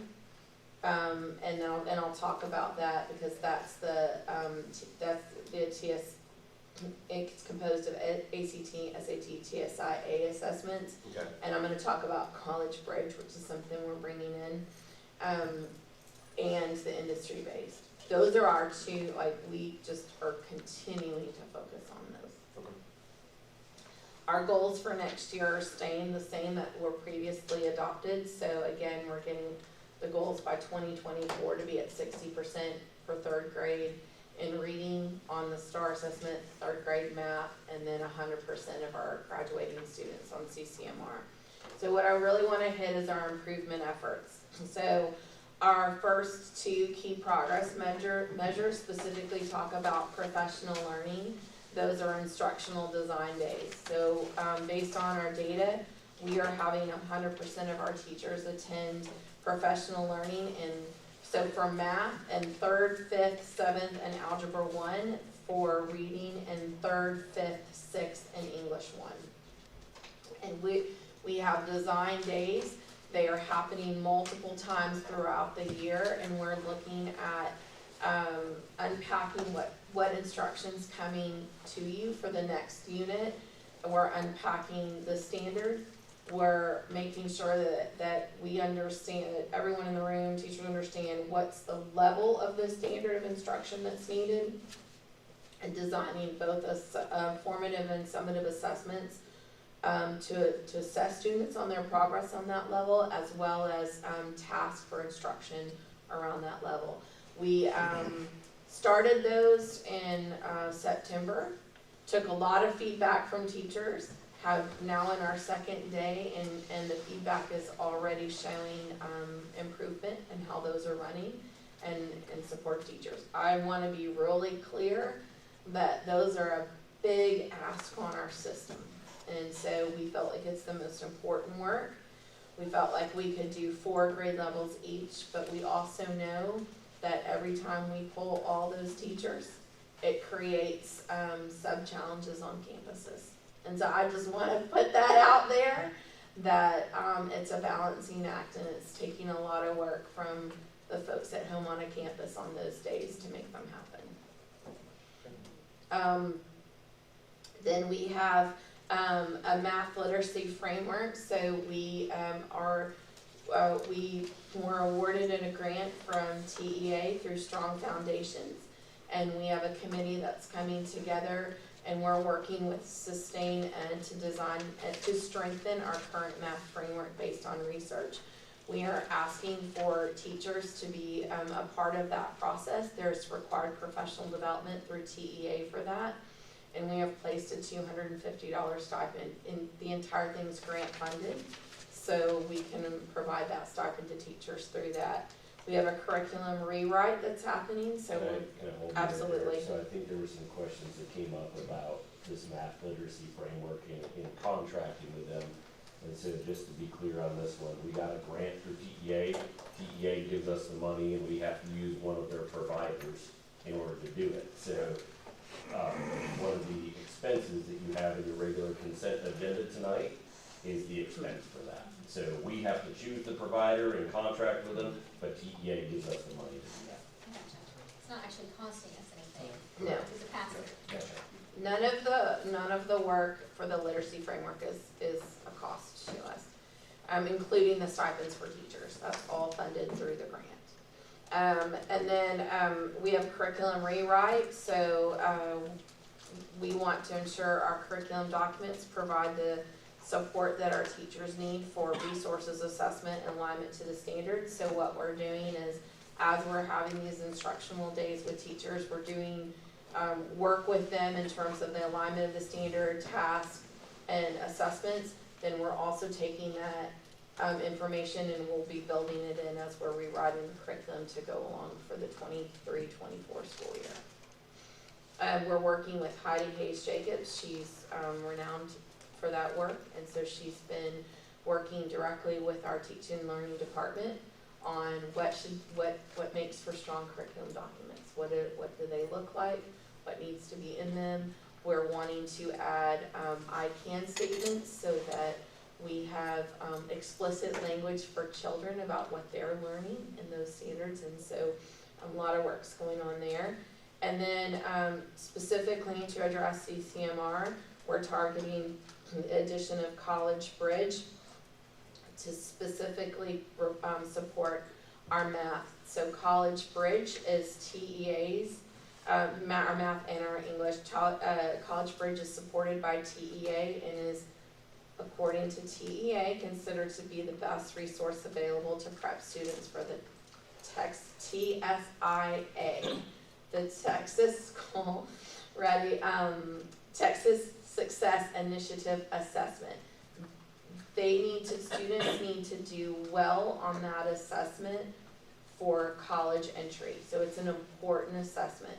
and I'll talk about that because that's the TS. It's composed of ACT, SAT, TSIA assessments, Okay. and I'm going to talk about College Bridge, which is something we're bringing in, and the industry based. Those are our two. We just are continuing to focus on those. Okay. Our goals for next year are staying the same that were previously adopted. So again, we're getting the goals by 2024 to be at 60% for third grade in reading on the STAR assessment, third grade math, and then 100% of our graduating students on CCMR. So what I really want to hit is our improvement efforts. So our first two key progress measures specifically talk about professional learning. Those are instructional design days. So based on our data, we are having 100% of our teachers attend professional learning. And so for math and 3rd, 5th, 7th, and Algebra 1, for reading and 3rd, 5th, 6th, and English 1. And we have design days. They are happening multiple times throughout the year, and we're looking at unpacking what instruction's coming to you for the next unit. We're unpacking the standard. We're making sure that we understand, that everyone in the room, teachers understand what's the level of the standard of instruction that's needed, and designing both formative and summative assessments to assess students on their progress on that level, as well as tasks for instruction around that level. We started those in September, took a lot of feedback from teachers, have now in our second day, and the feedback is already showing improvement in how those are running and support teachers. I want to be really clear that those are a big ask on our system. And so we felt like it's the most important work. We felt like we could do 4 grade levels each, but we also know that every time we pull all those teachers, it creates sub-challenges on campuses. And so I just want to put that out there, that it's a balancing act, and it's taking a lot of work from the folks at home on a campus on those days to make them happen. Then we have a math literacy framework, so we we were awarded a grant from TEA through Strong Foundations. And we have a committee that's coming together, and we're working with Sustain and to design and to strengthen our current math framework based on research. We are asking for teachers to be a part of that process. There's required professional development through TEA for that. And we have placed a $250 stipend, and the entire thing's grant funded. So we can provide that stipend to teachers through that. We have a curriculum rewrite that's happening, so Can I hold you there? absolutely. So I think there were some questions that came up about this math literacy framework in contracting with them. And so just to be clear on this one, we got a grant through TEA. TEA gives us the money, and we have to use one of their providers in order to do it. So one of the expenses that you have in your regular consent agenda tonight is the expense for that. So we have to choose the provider and contract with them, but TEA gives us the money to do that. Gotcha. It's not actually costing us anything. No. It's a passive. Gotcha. None of the work for the literacy framework is a cost to us, including the stipends for teachers. That's all funded through the grant. And then we have curriculum rewrite. So we want to ensure our curriculum documents provide the support that our teachers need for resources assessment and alignment to the standards. So what we're doing is, as we're having these instructional days with teachers, we're doing work with them in terms of the alignment of the standard, tasks, and assessments. Then we're also taking that information and we'll be building it in as we're rewriting the curriculum to go along for the 23-24 school year. We're working with Heidi Hayes Jacobs. She's renowned for that work, and so she's been working directly with our teaching and learning department on what makes for strong curriculum documents. What do they look like? What needs to be in them? We're wanting to add I can statements so that we have explicit language for children about what they're learning in those standards, and so a lot of work's going on there. And then specifically to address CCMR, we're targeting the addition of College Bridge to specifically support our math. So College Bridge is TEA's, our math and our English. College Bridge is supported by TEA and is, according to TEA, considered to be the best resource available to prep students for the TSIA, the Texas School Ready, Texas Success Initiative Assessment. Students need to do well on that assessment for college entry. So it's an important assessment.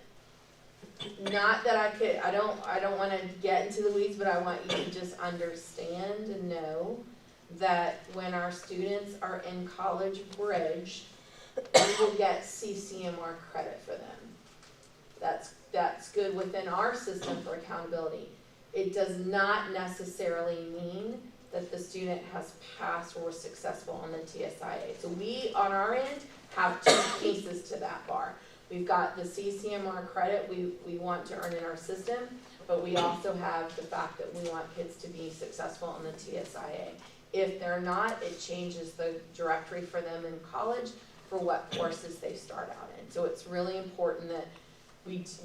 Not that I don't want to get into the weeds, but I want you to just understand and know that when our students are in College Bridge, we will get CCMR credit for them. That's good within our system for accountability. It does not necessarily mean that the student has passed or was successful on the TSIA. So we, on our end, have two pieces to that bar. We've got the CCMR credit we want to earn in our system, but we also have the fact that we want kids to be successful on the TSIA. If they're not, it changes the directory for them in college for what courses they start out in. So it's really important that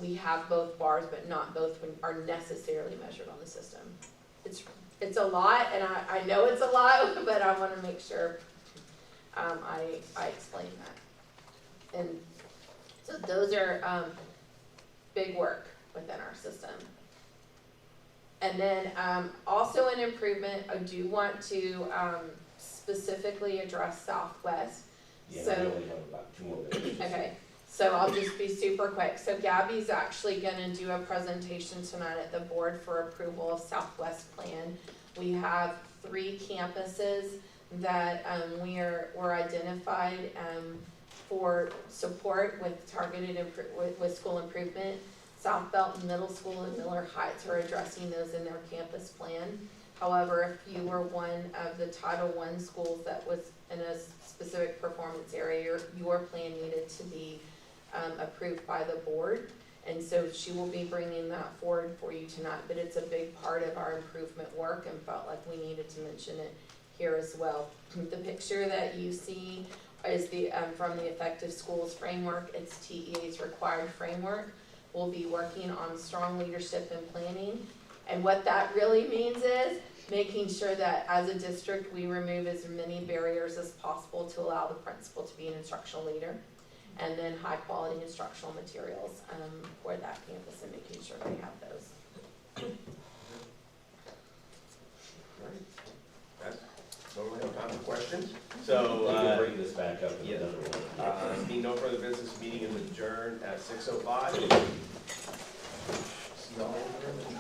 we have both bars, but not both are necessarily measured on the system. It's a lot, and I know it's a lot, but I want to make sure I explain that. And so those are big work within our system. And then also an improvement, I do want to specifically address Southwest. Yeah, So, we only have about 2 more minutes. okay, so I'll just be super quick. So Gabby's actually gonna do a presentation tonight at the board for approval of Southwest Plan. We have 3 campuses that we're identified for support with targeted with school improvement. South Belton Middle School and Miller Heights are addressing those in their campus plan. However, if you were one of the Title I schools that was in a specific performance area, your plan needed to be approved by the board. And so she will be bringing that forward for you tonight, but it's a big part of our improvement work and felt like we needed to mention it here as well. The picture that you see is from the Effective Schools Framework. It's TEA's required framework. We'll be working on strong leadership and planning. And what that really means is making sure that as a district, we remove as many barriers as possible to allow the principal to be an instructional leader. And then high quality instructional materials for that campus and making sure they have those. Normally have time for questions, We so, can bring this back up in yeah. another one. being no further business, meeting is adjourned at 6:05. See y'all over there in the